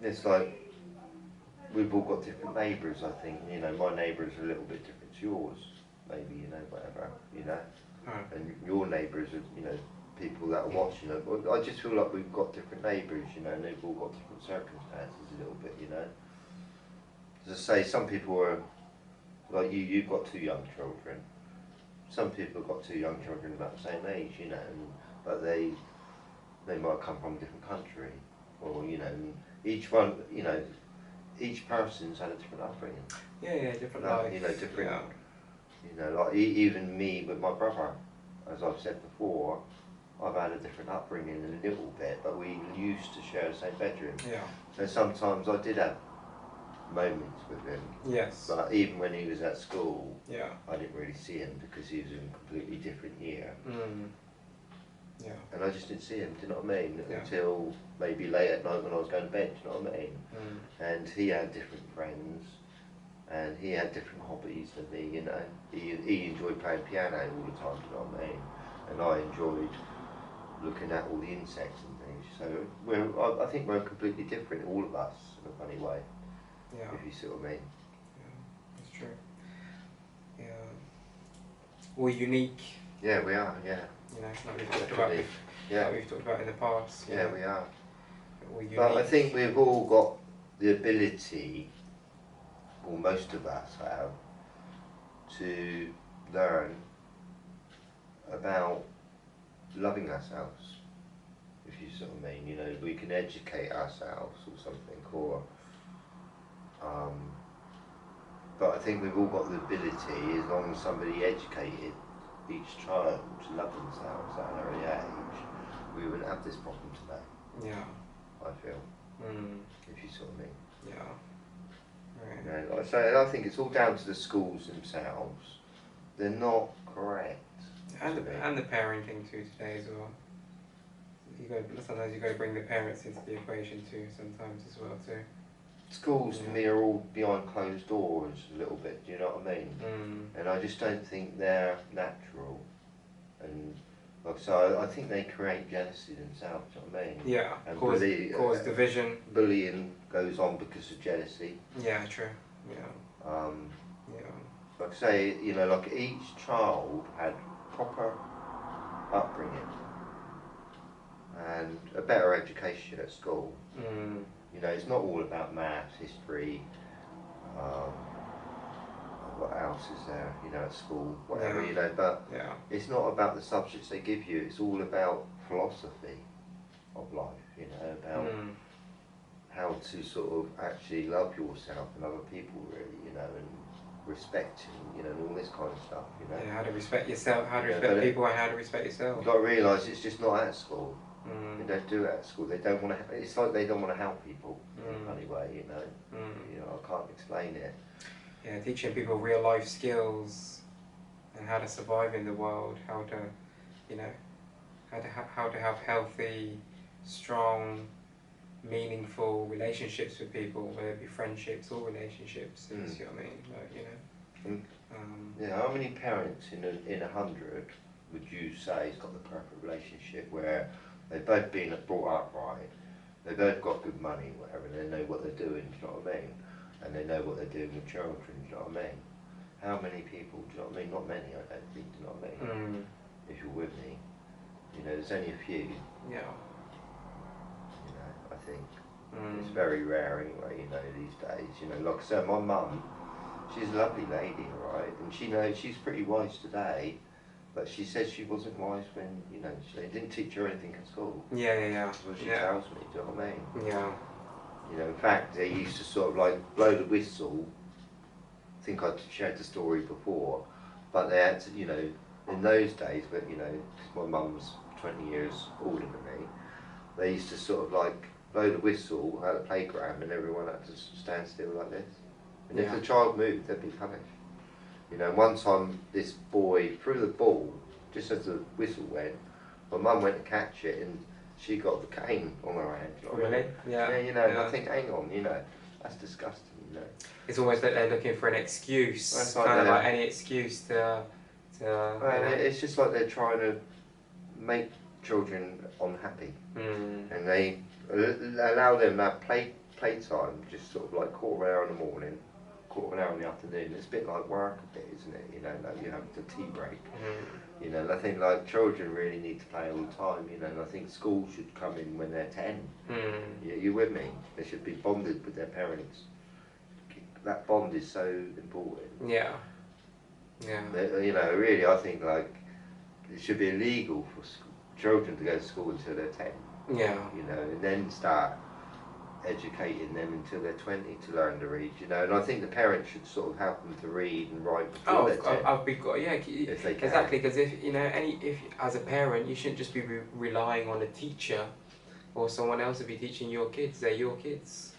it's like we've all got different neighbours. I think my neighbours are a little bit different to yours, maybe whatever and your neighbours are people that are watching. I just feel like we've got different neighbours, and they've all got different circumstances a little bit. As I say, some people are like you've got two young children. Some people have got two young children about the same age, but they might come from a different country, or each one, each person's had a different upbringing. Yeah, different life. Different. Yeah. Like even me with my brother, as I've said before, I've had a different upbringing a little bit, but we used to share the same bedroom. Yeah. So sometimes I did have moments with him. Yes. But even when he was at school, yeah, I didn't really see him because he was in a completely different year. Yeah. And I just didn't see him, do you know what I mean? Yeah. Until maybe late at night when I was going to bed, do you know what I mean? And he had different friends, and he had different hobbies than me, He enjoyed playing piano all the time, do you know what I mean? And I enjoyed looking at all the insects and things. So I think we're completely different, all of us, in a funny way. Yeah. If you see what I mean. Yeah, that's true. Yeah. We're unique. Yeah, we are, yeah. Like we've talked about, like we've talked about in the past. Yeah, we are. We're unique. But I think we've all got the ability, or most of us have, to learn about loving ourselves, if you see what I mean. We can educate ourselves or something, but I think we've all got the ability, as long as somebody educated each child to love themselves at an early age, we wouldn't have this problem today. Yeah. I feel. If you see what I mean. Yeah. Right. Like I say, I think it's all down to the schools themselves. They're not correct. And the parenting too today as well. Sometimes you got to bring the parents into the equation too. Sometimes as well too. Schools to me are all behind closed doors a little bit. Do you know what I mean? And I just don't think they're natural. And like so, I think they create jealousy themselves. Do you know what I mean? Yeah. And cause division. Bullying goes on because of jealousy. Yeah. True. Yeah. Yeah. Like I say, like each child had proper upbringing and a better education at school. It's not all about maths, history, what else is there, at school, whatever, but it's not about the subjects they give you, it's all about philosophy of life, about how to sort of actually love yourself and other people really, and respect and all this kind of stuff, Yeah, how to respect yourself, how to respect people, and how to respect yourself. You've got to realise it's just not at school. They don't do it at school. They don't want to. It's like they don't want to help people in a funny way, I can't explain it. Yeah, teaching people real life skills and how to survive in the world, how to, how to have healthy, strong, meaningful relationships with people, whether it be friendships or relationships. You see what I mean? How many parents in 100 would you say has got the perfect relationship where they've both been brought up right, they both got good money, whatever, they know what they're doing, do you know what I mean? And they know what they're doing with children, do you know what I mean? How many people, do you know what I mean? Not many, I don't think, do you know what I mean? If you're with me. There's only a few. Yeah. I think. It's very rare anyway, these days. Like I said, my mum, she's a lovely lady, right? And she's pretty wise today. But she said she wasn't wise when, they didn't teach her anything at school. Yeah. That's what she tells me, do you know what I mean? Yeah. In fact, they used to sort of like blow the whistle. I think I shared the story before. But they had to, in those days, but, my mum's 20 years older than me, they used to sort of like blow the whistle at the playground and everyone had to stand still like this. And if the child moved, they'd be punished. One time this boy threw the ball, just as the whistle went, my mum went to catch it and she got the cane on her hand. Really? Yeah. And I think, hang on, that's disgusting, It's almost like they're looking for an excuse, that's kind of like any excuse to it's just like they're trying to make children unhappy. And they allow them to have playtime, just sort of like quarter of an hour in the morning, quarter of an hour in the afternoon. It's a bit like work a bit, isn't it? You know, like you have the tea break. You know, and I think like children really need to play all the time. You know, and I think school should come in when they're 10. You with me? They should be bonded with their parents. That bond is so important. Yeah. Yeah. You know, really, I think like it should be illegal for children to go to school until they're 10. Yeah. You know, and then start educating them until they're 20 to learn to read. You know, and I think the parents should sort of help them to read and write before they're 10. If they can. Exactly, because if you know, if as a parent, you shouldn't just be relying on a teacher or someone else to be teaching your kids. They're your kids.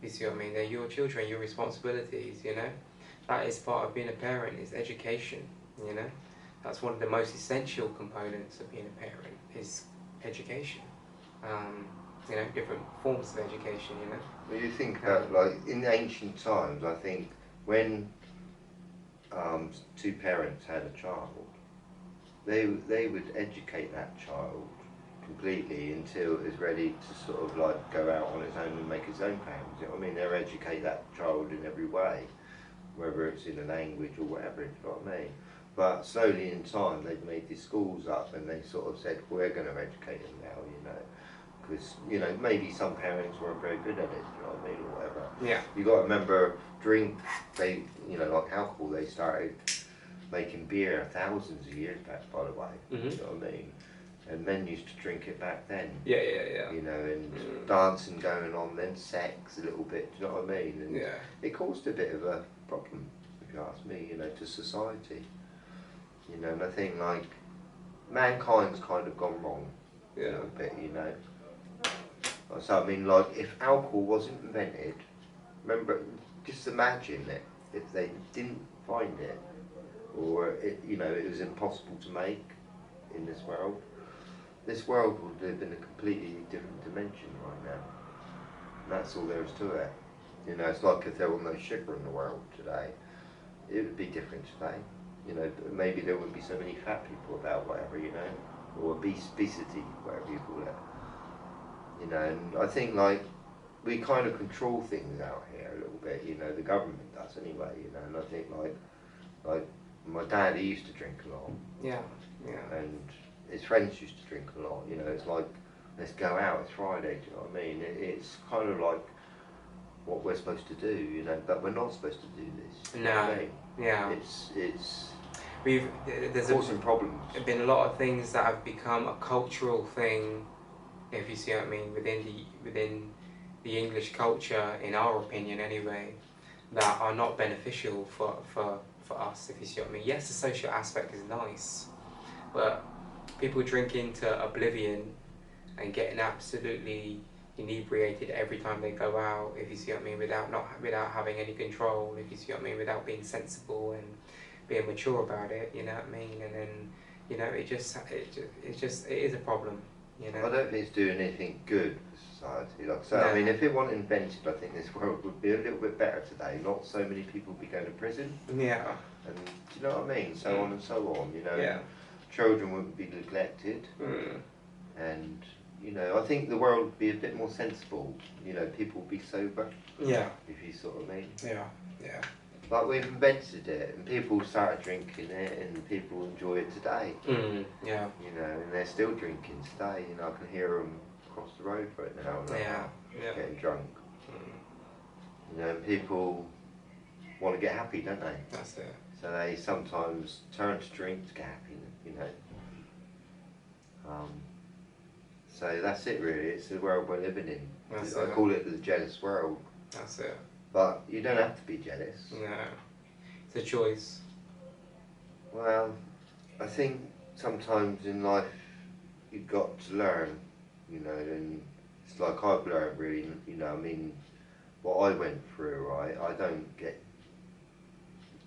You see what I mean? They're your children, your responsibilities. You know, that is part of being a parent. Is education. You know, that's one of the most essential components of being a parent is education. You know, different forms of education, you know. Well, you think that, like, in ancient times, I think, when two parents had a child, they would educate that child completely until it was ready to sort of, like, go out on its own and make its own plans. You know what I mean? They'll educate that child in every way, whether it's in a language or whatever, you know what I mean? But slowly in time, they've made these schools up and they sort of said, we're going to educate them now, you know. Because, you know, maybe some parents weren't very good at it, you know what I mean, or whatever. Yeah. You got to remember, they, you know, like alcohol, they started making beer thousands of years back, by the way, you know what I mean? And men used to drink it back then. Yeah. You know, and dancing going on, then sex a little bit, do you know what I mean? And it caused a bit of a problem, if you ask me, you know, to society. You know, and I think, like, mankind's kind of gone wrong a little bit, you know. So I mean, like, if alcohol wasn't invented, remember, just imagine it, if they didn't find it, or it, you know, it was impossible to make in this world would live in a completely different dimension right now. And that's all there is to it. You know, it's like if there was no sugar in the world today, it would be different today. You know, maybe there wouldn't be so many fat people about, whatever, you know, or obesity, whatever you call it. You know, and I think, like, we kind of control things out here a little bit, you know, the government does anyway, you know, and I think, like my dad, he used to drink a lot. Yeah. And his friends used to drink a lot, you know, it's like, let's go out, it's Friday, do you know what I mean? It's kind of like what we're supposed to do, you know, but we're not supposed to do this. You know what I mean? Yeah. There's causing problems. There's been a lot of things that have become a cultural thing, if you see what I mean, within the English culture, in our opinion anyway, that are not beneficial for us, if you see what I mean. Yes, the social aspect is nice, but people drink into oblivion and getting absolutely inebriated every time they go out, if you see what I mean, without having any control, if you see what I mean, without being sensible and being mature about it, you know what I mean, and then, you know, it is a problem. You know? I don't think it's doing anything good for society. Like, so, I mean, if it wasn't invented, I think this world would be a little bit better today. Not so many people would be going to prison. Yeah. And do you know what I mean? So on and so on, you know. Children wouldn't be neglected. And, you know, I think the world would be a bit more sensible. You know, people would be sober. Yeah. If you sort of mean. Yeah. Like, we've invented it, and people started drinking it, and people enjoy it today. Yeah. You know, and they're still drinking today. You know, I can hear them across the road right now. Getting drunk. You know, and people want to get happy, don't they? That's it. So they sometimes turn to drink to get happy, you know. So that's it really, it's the world we're living in. I call it the jealous world. That's it. But you don't have to be jealous. No. It's a choice. Well, I think sometimes in life you've got to learn, you know, and it's like I've learned really, you know, I mean, what I went through, right, I don't get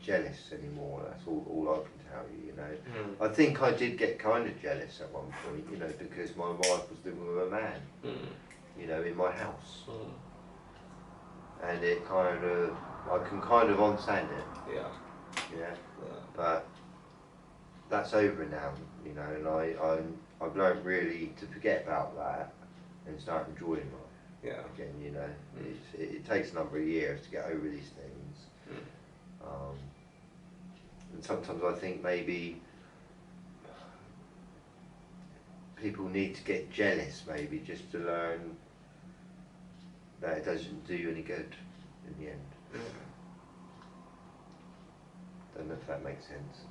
jealous anymore, that's all I can tell you, you know. I think I did get kind of jealous at one point, you know, because my wife was living with a man, you know, in my house. And it kind of, I can kind of understand it. Yeah. But that's over now, you know, and I've learned really to forget about that and start enjoying life. Yeah. Again, you know, it takes a number of years to get over these things. And sometimes I think maybe people need to get jealous, maybe, just to learn that it doesn't do you any good in the end. Don't know if that makes sense.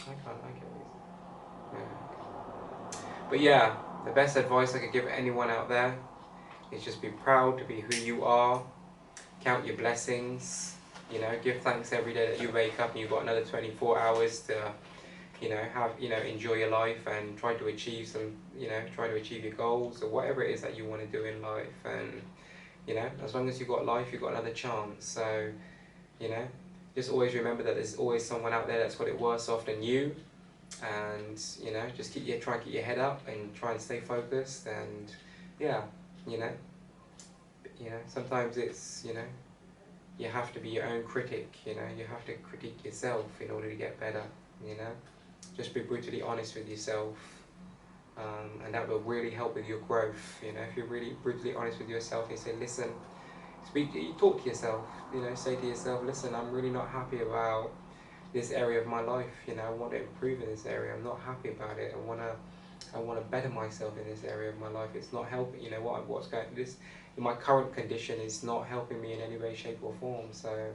I can't like it. But yeah, the best advice I could give anyone out there is just be proud to be who you are. Count your blessings. You know, give thanks every day that you wake up and you've got another 24 hours to, you know, enjoy your life and try to achieve try to achieve your goals or whatever it is that you want to do in life. And, you know, as long as you've got life, you've got another chance. So, you know, just always remember that there's always someone out there that's got it worse off than you. And, you know, just try and keep your head up and try and stay focused. And, yeah, you know, sometimes it's, you know, you have to be your own critic, you know, you have to critique yourself in order to get better, you know. Just be brutally honest with yourself, and that will really help with your growth, you know. If you're really brutally honest with yourself, you say, listen, you talk to yourself, you know, say to yourself, listen, I'm really not happy about this area of my life, you know, I want to improve in this area, I'm not happy about it, I want to better myself in this area of my life, it's not helping, you know, my current condition is not helping me in any way, shape or form, so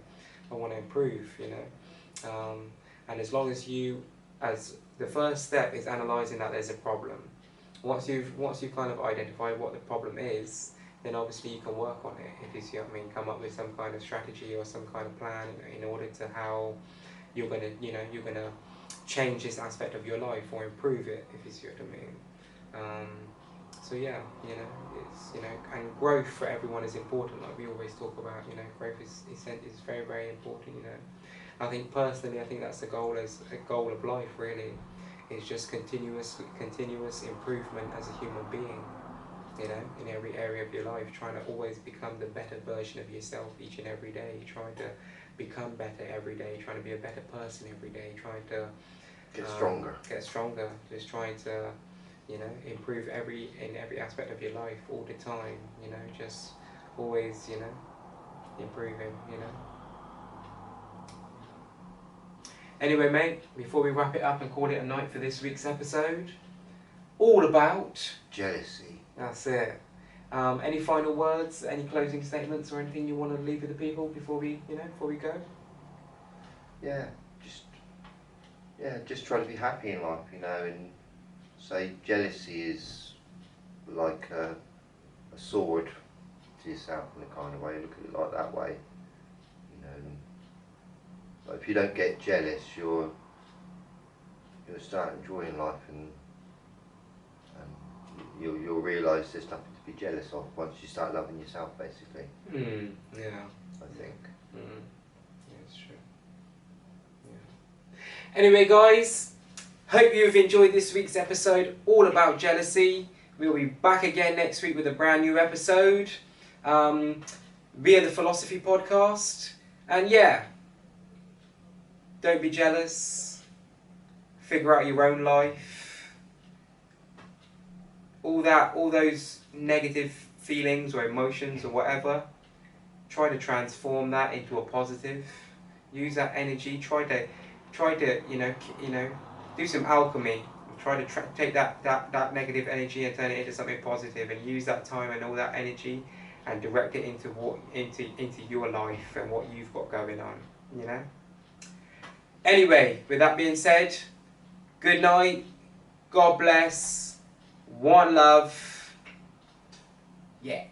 I want to improve, you know. And as long as the first step is analysing that there's a problem. Once you've kind of identified what the problem is, then obviously you can work on it, if you see what I mean, come up with some kind of strategy or some kind of plan in order to how you're gonna change this aspect of your life or improve it, if you see what I mean. So yeah, you know, it's, you know, and growth for everyone is important, like we always talk about, you know, growth is very, very important, you know. I think personally, I think that's the goal of life, really, is just continuous improvement as a human being, you know, in every area of your life, trying to always become the better version of yourself each and every day, trying to become better every day, trying to be a better person every day, trying to get stronger, just trying to, you know, improve in every aspect of your life all the time, you know, just always, you know, improving, you know. Anyway, mate, before we wrap it up and call it a night for this week's episode, all about jealousy. That's it. Any final words, any closing statements or anything you want to leave with the people before we go? Just try to be happy in life, you know, and say jealousy is like a sword to yourself in a kind of way. Look at it like that way, you know. But if you don't get jealous, you'll start enjoying life, and you'll realise there's nothing to be jealous of once you start loving yourself, basically. Yeah. I think. Yeah, it's true. Yeah. Anyway, guys, hope you've enjoyed this week's episode all about jealousy. We'll be back again next week with a brand new episode via the Philosophy Podcast. And yeah, don't be jealous. Figure out your own life. All those negative feelings or emotions or whatever, try to transform that into a positive. Use that energy. Try to you know do some alchemy. Try to take that negative energy and turn it into something positive, and use that time and all that energy and direct it into your life and what you've got going on, you know. Anyway, with that being said, good night, God bless, one love, yeah.